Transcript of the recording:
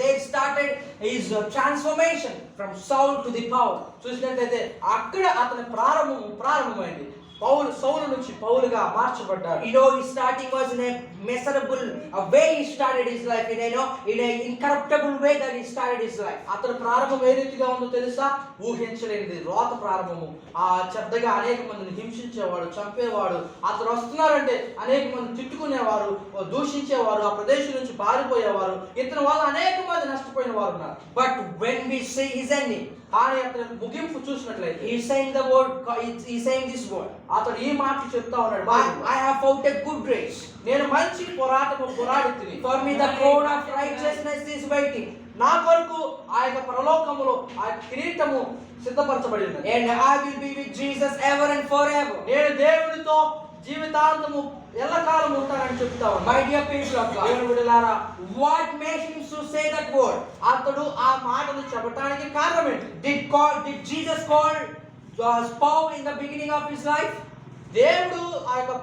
they started his transformation from Saul to the Paul. చూసినట్లయితే అక్కడ అతని ప్రారంభమైంది. సౌలు నుంచి పౌలుగా మార్చబడ్డాడు. His starting was in a miserable way. He started his life in a incorruptible way that he started his life. అతని ప్రారంభం ఏ రీతిగా ఉందో తెలుసా? ఊహించలేనిది రోత ప్రారంభము. ఆ చెడ్డగా అనేక మందిని హింసించేవాడు, చంపేవాడు. అతను వస్తున్నారంటే అనేక మంది తిట్టుకునేవారు, దూషించేవారు, ఆ ప్రదేశం నుంచి పారిపోయేవారు. ఇతని వల్ల అనేక మంది నష్టపోయిన వారు ఉన్నారు. But when we see his ending, కానీ అతని ముగింపు చూసినట్లయితే he's saying the word, he's saying this word. అతడు ఈ మాట చెప్తా ఉన్నాడు. I have fought a good race. నేను మంచి పోరాటము పోరాడుతుని. For me the crown of righteousness is waiting. నా కొరకు ఆ యొక్క పరలోకములో ఆ కిరీటము సిద్ధపరచబడి ఉన్నది. And I will be with Jesus ever and forever. నేను దేవునితో జీవితాంతము ఎల్లకాలం ఉంటానని చెప్తా ఉన్నాను. My dear people of God, దేవుని బిడ్డలారా, what made him to say that word? అతడు ఆ మాటను చెప్పడానికి కారణం ఏంటి? Did Jesus call Paul in the beginning of his life? దేవుడు ఆ యొక్క